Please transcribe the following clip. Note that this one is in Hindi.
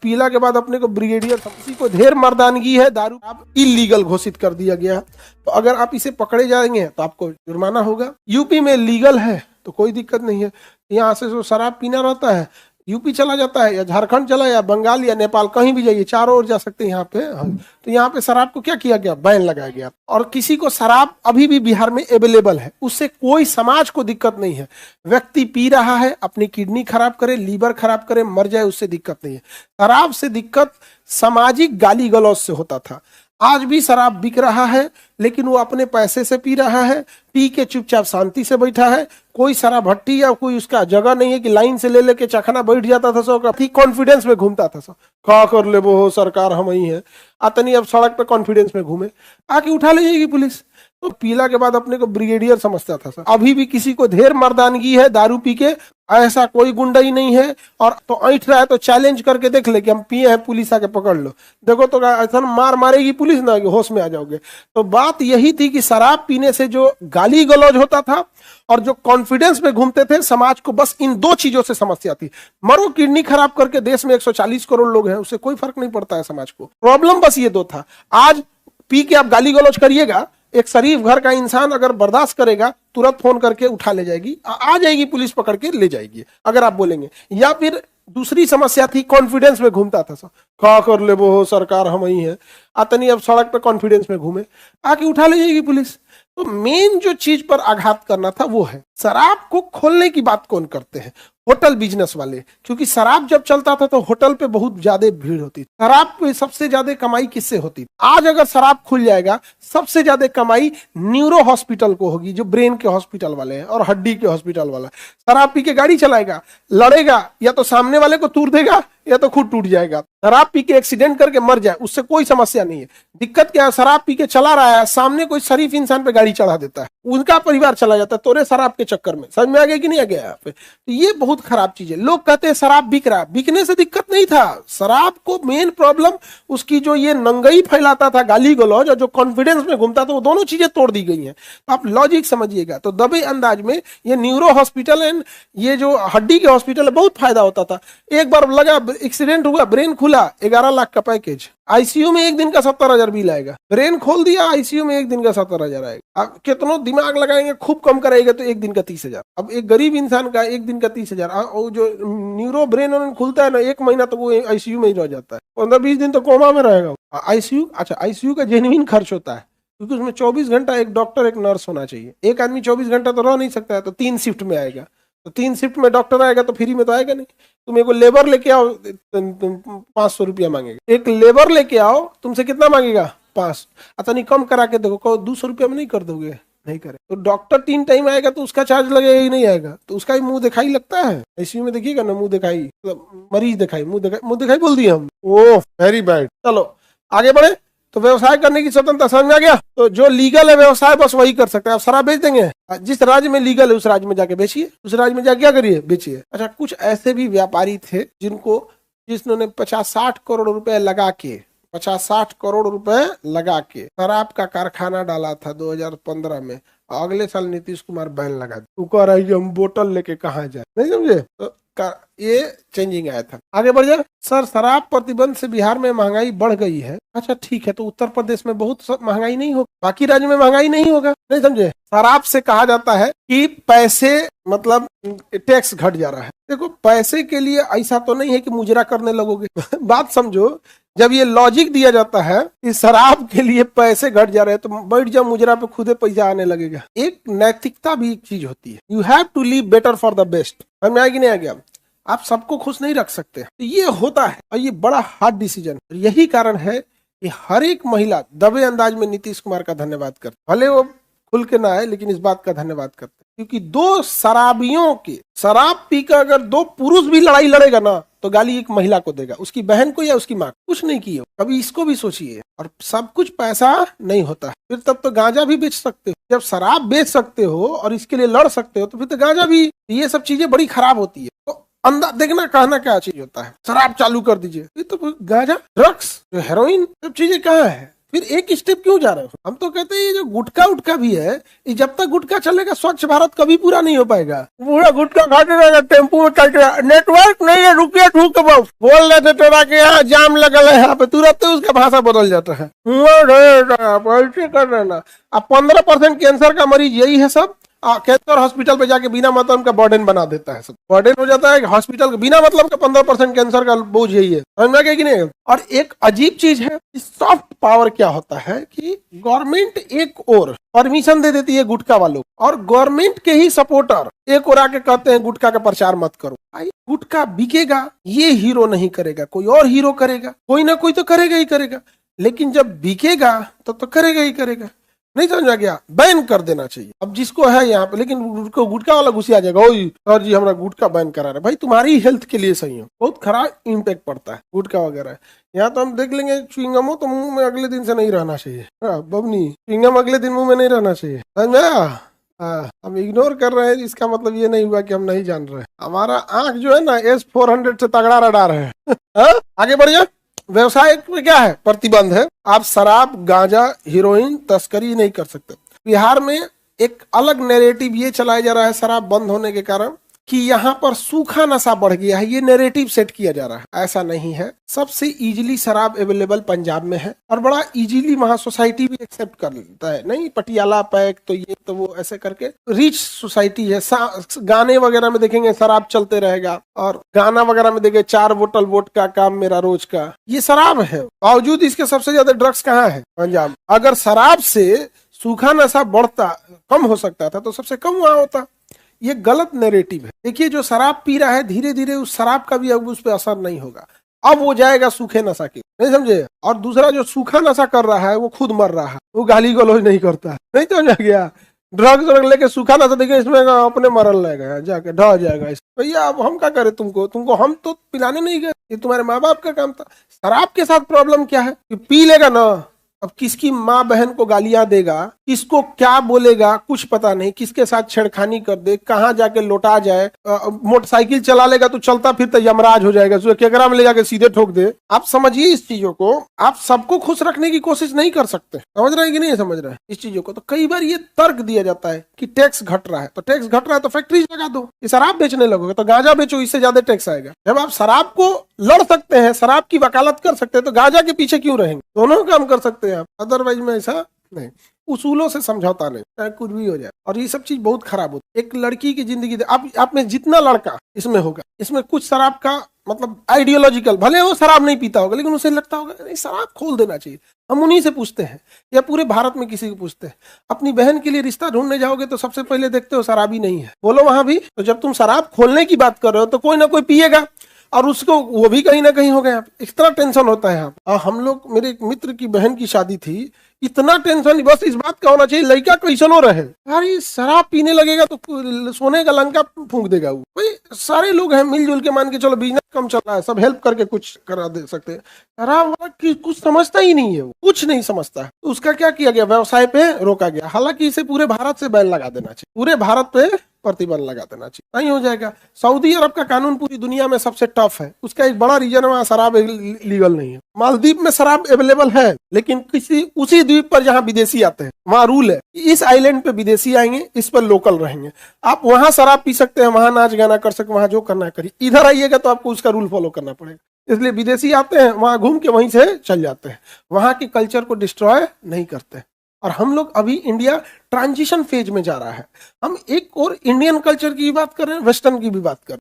पीला के बाद अपने को ब्रिगेडियर, किसी को ढेर मर्दानगी है, दारू आप इलीगल घोषित कर दिया गया है। तो अगर आप इसे पकड़े जाएंगे तो आपको जुर्माना होगा। यूपी में लीगल है तो कोई दिक्कत नहीं है, यहाँ से जो शराब पीना रहता है यूपी चला जाता है या झारखंड चला या बंगाल या नेपाल, कहीं भी जाइए, चारों ओर जा सकते हैं यहाँ पे। तो यहाँ पे शराब को क्या किया गया, बैन लगाया गया। और किसी को शराब अभी भी बिहार में अवेलेबल है, उससे कोई समाज को दिक्कत नहीं है। व्यक्ति पी रहा है, अपनी किडनी खराब करे, लीवर खराब करे, मर जाए, उससे दिक्कत नहीं है। शराब से दिक्कत सामाजिक गाली गलौज से होता था। आज भी शराब बिक रहा है, लेकिन वो अपने पैसे से पी रहा है, पी के चुपचाप शांति से बैठा है। कोई शराब भट्टी या कोई उसका जगह नहीं है कि लाइन से ले लेके चखना बैठ जाता था, सब कॉन्फिडेंस में घूमता था। सब का कर ले वो सरकार हम ही है, आतनी अब सड़क पे कॉन्फिडेंस में घूमे, आके उठा ले जाएगी पुलिस। तो पीला के बाद अपने को ब्रिगेडियर समझता था सर। अभी भी किसी को ढेर मर्दानगी है, दारू पी के, ऐसा कोई गुंडा ही नहीं है। और तो ऐठ रहा है तो चैलेंज करके देख ले कि हम पिए हैं, पुलिस आके पकड़ लो, देखो तो ऐसा मार मारेगी पुलिस ना, होश में आ जाओगे। तो बात यही थी कि शराब पीने से जो गाली गलौज होता था और जो कॉन्फिडेंस में घूमते थे, समाज को बस इन दो चीजों से समस्या थी। मरो, किडनी खराब करके देश में 140 करोड़ लोग हैं, उससे कोई फर्क नहीं पड़ता है समाज को। प्रॉब्लम बस ये दो था। आज पी के आप गाली गलौज करिएगा, एक शरीफ घर का इंसान अगर बर्दाश्त करेगा, तुरंत फोन करके उठा ले जाएगी, आ जाएगी पुलिस, पकड़ के ले जाएगी अगर आप बोलेंगे। या फिर दूसरी समस्या थी, कॉन्फिडेंस में घूमता था सब, का कर ले वो सरकार हम ही है, आतनी अब सड़क पे कॉन्फिडेंस में घूमे, आके उठा ले जाएगी पुलिस। तो मेन जो चीज पर आघात करना था वो है, शराब को खोलने की बात कौन करते हैं, होटल बिजनेस वाले। क्योंकि शराब जब चलता था तो होटल पे बहुत ज्यादा भीड़ होती थी। शराब पे सबसे ज्यादा कमाई किससे होती थी? आज अगर शराब खुल जाएगा, सबसे ज्यादा कमाई न्यूरो हॉस्पिटल को होगी, जो ब्रेन के हॉस्पिटल वाले हैं और हड्डी के हॉस्पिटल वाला। शराब पी के गाड़ी चलाएगा, लड़ेगा, या तो सामने वाले को तूर देगा या तो खुद टूट जाएगा। शराब पी के एक्सीडेंट करके मर जाए, उससे कोई समस्या नहीं है। दिक्कत क्या है, शराब पी के चला रहा है, सामने कोई शरीफ इंसान पे गाड़ी चढ़ा देता है, उनका परिवार चला जाता है तोरे शराब के चक्कर में। समझ में आ गया कि नहीं आ गया? यहाँ पे तो ये बहुत खराब चीज है। लोग कहते हैं शराब बिक रहा, बिकने से दिक्कत नहीं था। शराब को मेन प्रॉब्लम उसकी जो ये नंगई फैलाता था, गाली गलौज, और जो कॉन्फिडेंस में घूमता था, वो दोनों चीजें तोड़ दी गई हैं। तो आप लॉजिक समझिएगा। तो दबे अंदाज में ये न्यूरो हॉस्पिटल एंड ये जो हड्डी के हॉस्पिटल है, बहुत फायदा होता था। एक बार लगा एक्सीडेंट हुआ, ब्रेन खुला, 11 लाख का पैकेज, आईसीयू में एक दिन का 70,000 बिल आएगा। ब्रेन खोल दिया, आईसीयू में एक दिन का 70,000 आएगा। अब कितनो दिमाग लगाएंगे, खूब कम करेगा तो एक दिन का 30,000। अब एक गरीब इंसान का एक दिन का 30,000। और जो न्यूरो ब्रेन खुलता है ना, 1 महीना तो वो आईसीयू में ही रह जाता है, 15-20 दिन तो कोमा में रहेगा आईसीयू। अच्छा, आईसीयू का जेन्युइन खर्च होता है, क्योंकि उसमें 24 घंटा एक डॉक्टर एक नर्स होना चाहिए। एक आदमी 24 घंटा तो रह नहीं सकता है, तो 3 शिफ्ट में आएगा। तो 3 शिफ्ट में डॉक्टर आएगा तो फ्री में तो आएगा नहीं। तुम एक लेबर लेके आओ, 500 रुपया मांगेगा। एक लेबर लेके आओ, तुमसे कितना मांगेगा? 5। अच्छा, नहीं कम करा के देखो, कहो 200 रुपया में नहीं कर दोगे? नहीं करे। तो डॉक्टर 3 टाइम आएगा तो उसका चार्ज लगेगा ही नहीं आएगा, तो उसका ही मुंह दिखाई लगता है। आईसीयू में देखिएगा ना, मुंह दिखाई, मतलब मरीज दिखाई, मुंह दिखाई बोल दिया हम। Oh very bad. चलो आगे बढ़े। तो व्यवसाय करने की स्वतंत्रता समझ में आ गया। तो जो लीगल है व्यवसाय, बस वही कर सकते हैं। आप शराब बेच देंगे, जिस राज्य में लीगल है उस राज्य में जाके बेचिए, उस राज्य में जाके क्या करिए, बेचिए। अच्छा, कुछ ऐसे भी व्यापारी थे जिन्होंने 50-60 करोड़ रुपए लगा के 50-60 करोड़ रुपए लगा के शराब का कारखाना डाला था 2015 में। अगले साल नीतीश कुमार बैन लगा दिया। तू कह रहा है कि हम बोतल लेके कहाँ जाए, नहीं समझे? तो ये चेंजिंग आया था। आगे बढ़ जाए। सर, शराब प्रतिबंध से बिहार में महंगाई बढ़ गई है। अच्छा ठीक है, तो उत्तर प्रदेश में बहुत महंगाई नहीं होगा, बाकी राज्य में महंगाई नहीं होगा, नहीं समझे? शराब से कहा जाता है कि पैसे, मतलब टैक्स घट जा रहा है। देखो, पैसे के लिए ऐसा तो नहीं है कि मुजरा करने लगोगे बात समझो। जब ये लॉजिक दिया जाता है कि शराब के लिए पैसे घट जा रहे हैं, तो बैठ जाओ मुजरा पे, खुदे पैसा आने लगेगा। एक नैतिकता भी एक चीज होती है। You have to live better for the best. हमें आगे नहीं आ गया, आप सबको खुश नहीं रख सकते। तो ये होता है, और ये बड़ा हार्ड डिसीजन। यही कारण है कि हर एक महिला दबे अंदाज में नीतीश कुमार का धन्यवाद करती, भले वो खुल के ना आए, लेकिन इस बात का धन्यवाद करते। क्योंकि 2 शराबियों के, शराब पीकर अगर 2 पुरुष भी लड़ाई लड़ेगा ना, तो गाली एक महिला को देगा, उसकी बहन को या उसकी माँ को। कुछ नहीं किए, कभी इसको भी सोचिए। और सब कुछ पैसा नहीं होता, फिर तब तो गांजा भी बेच सकते हो। जब शराब बेच सकते हो और इसके लिए लड़ सकते हो, तो फिर तो गांजा भी। ये सब चीजें बड़ी खराब होती है। तो अंदर देखना, कहना क्या चीज होता है, शराब चालू कर दीजिए, ये तो गांजा, ड्रग्स, हेरोइन, सब चीजें कहाँ है? फिर एक स्टेप क्यों जा रहे हो? हम तो कहते हैं ये जो गुटखा उटखा भी है, ये जब तक गुटखा चलेगा स्वच्छ भारत कभी पूरा नहीं हो पाएगा। पूरा गुटखा खाते रहेगा, टेम्पो में चलते रहेगा, नेटवर्क नहीं है, रुकिए ठूक के बोल रहे थे तेरा के यहाँ जाम लगल है, यहाँ पे तुरंत उसका भाषा बदल जाता है। ऐसे कर रहे ना। अब 15% कैंसर का मरीज यही है सब, कैंसर हॉस्पिटल पे जाके बिना मतलब का बर्डन बना देता है, सब बर्डन हो जाता है हॉस्पिटल का, बिना मतलब का 15% कैंसर का बोझ यही है, समझ में आ गया कि नहीं? और एक अजीब चीज है, सॉफ्ट पावर क्या होता है कि गवर्नमेंट एक और परमिशन दे देती है गुटखा वालों, और गवर्नमेंट के ही सपोर्टर एक और आके कहते हैं गुटखा का प्रचार मत करो। भाई गुटखा बिकेगा, ये हीरो नहीं करेगा, कोई और हीरो करेगा, कोई ना कोई तो करेगा ही करेगा, लेकिन जब बिकेगा तो करेगा ही करेगा। नहीं समझा गया? बैन कर देना चाहिए। अब जिसको है यहाँ पे, लेकिन गुटखा वाला घुसी आ जाएगा, ओए सर जी हमारा गुटखा बैन करा रहे। भाई तुम्हारी हेल्थ के लिए सही हो, बहुत खराब इम्पैक्ट पड़ता है गुटखा वगैरह। यहाँ तो हम देख लेंगे च्युइंगम हो तो मुंह में अगले दिन से नहीं रहना चाहिए, बबनी च्युइंगम अगले दिन मुंह में नहीं रहना चाहिए, समझा? हम इग्नोर कर रहे हैं, इसका मतलब ये नहीं हुआ कि हम नहीं जान रहे। हमारा आंख जो है ना S-400 से तगड़ा रडार है। आगे बढ़िए। व्यवसाय में क्या है? प्रतिबंध है। आप शराब, गांजा, हीरोइन तस्करी नहीं कर सकते। बिहार में एक अलग नैरेटिव ये चलाया जा रहा है शराब बंद होने के कारण कि यहाँ पर सूखा नशा बढ़ गया है, ये नैरेटिव सेट किया जा रहा है। ऐसा नहीं है। सबसे इजीली शराब अवेलेबल पंजाब में है, और बड़ा इजीली वहाँ सोसाइटी भी एक्सेप्ट कर लेता है। नहीं पटियाला पैक तो ये तो वो ऐसे करके रिच सोसाइटी है। गाने वगैरह में देखेंगे शराब चलते रहेगा, और गाना वगैरह में देखेंगे 4 बोतल वोट का काम मेरा रोज का, ये शराब है। बावजूद इसके सबसे ज्यादा ड्रग्स कहाँ है? पंजाब। अगर शराब से सूखा नशा बढ़ता, कम हो सकता था, तो सबसे कम वहां होता। ये गलत नैरेटिव है। देखिए जो शराब पी रहा है, धीरे धीरे उस शराब का भी अब उस पर असर नहीं होगा, अब वो जाएगा सूखे नशा के, नहीं समझे? और दूसरा जो सूखा नशा कर रहा है वो खुद मर रहा है, वो गाली गलौज नहीं करता है, नहीं समझा गया? ड्रग्स लेके सूखा नशा देखिए इसमें अपने मरल लगेगा, जाके ढह जाएगा। भैया अब हम क्या करें? तुमको हम तो पिलाने नहीं गए, ये तुम्हारे माँ बाप का काम था। शराब के साथ प्रॉब्लम क्या है कि पी लेगा ना, अब किसकी माँ बहन को गालियां देगा, किसको क्या बोलेगा कुछ पता नहीं, किसके साथ छेड़खानी कर दे, कहाँ जाके लौटा जाए। मोटरसाइकिल चला लेगा तो चलता फिरता यमराज हो जाएगा, केकरा में ले जाके सीधे ठोक दे। आप समझिए इस चीजों को, आप सबको खुश रखने की कोशिश नहीं कर सकते। समझ रहे हैं कि नहीं समझ रहे हैं इस चीजों को? तो कई बार ये तर्क दिया जाता है कि टैक्स घट रहा है, तो टैक्स घट रहा है तो फैक्ट्री लगा दो। ये शराब बेचने लगोगे तो गांजा बेचो, इससे ज्यादा टैक्स आएगा। जब आप शराब को लड़ सकते हैं, शराब की वकालत कर सकते हैं, तो गांजा के पीछे क्यों रहेंगे? दोनों काम कर सकते हैं आप, अदरवाइज में ऐसा नहीं। उसूलों से समझौता नहीं, चाहे कुछ भी हो जाए। और ये सब चीज बहुत खराब होती है। एक लड़की की जिंदगी आप में जितना लड़का इसमें होगा, इसमें कुछ शराब का मतलब आइडियोलॉजिकल, भले वो शराब नहीं पीता होगा, लेकिन उसे लगता होगा नहीं शराब खोल देना चाहिए। हम उन्हीं से पूछते हैं, या पूरे भारत में किसी को पूछते हैं, अपनी बहन के लिए रिश्ता ढूंढने जाओगे तो सबसे पहले देखते हो शराबी नहीं है, बोलो वहां भी। तो जब तुम शराब खोलने की बात कर रहे हो तो कोई ना कोई पिएगा, और उसको वो भी कहीं ना कहीं हो गया। इतना टेंशन होता है यहाँ। हम लोग, मेरे एक मित्र की बहन की शादी थी, इतना टेंशन बस इस बात का होना चाहिए लड़का कैसन हो रहे। अरे शराब पीने लगेगा तो सोने का लंका फूंक देगा वो। भाई सारे लोग हैं मिलजुल के, मान के चलो बिजनेस कम चल रहा है, सब हेल्प करके कुछ करा दे सकते हैं। शराब वाला कुछ समझता ही नहीं है, वो कुछ नहीं समझता है। तो उसका क्या किया गया? व्यवसाय पे रोका गया। हालांकि इसे पूरे भारत से बैन लगा देना चाहिए, पूरे भारत पे प्रतिबंध लगा देना चाहिए, नहीं हो जाएगा। सऊदी अरब का कानून पूरी दुनिया में सबसे टफ है, उसका एक बड़ा रीजन वहाँ शराब लीगल नहीं है। मालदीव में शराब अवेलेबल है, लेकिन किसी उसी द्वीप पर जहाँ विदेशी आते हैं वहाँ रूल है, इस आइलैंड पे विदेशी आएंगे, इस पर लोकल रहेंगे। आप वहाँ शराब पी सकते हैं, वहाँ नाच गाना कर सकते, वहाँ जो करना है करिए। इधर आइएगा तो आपको उसका रूल फॉलो करना पड़ेगा। इसलिए विदेशी आते हैं, वहाँ घूम के वहीं से चल जाते हैं, वहाँ के कल्चर को डिस्ट्रॉय नहीं करते। और हम लोग अभी इंडिया ट्रांजिशन फेज में जा रहा है। हम एक और इंडियन कल्चर की भी बात कर रहे हैं, वेस्टर्न की भी बात कर रहे हैं।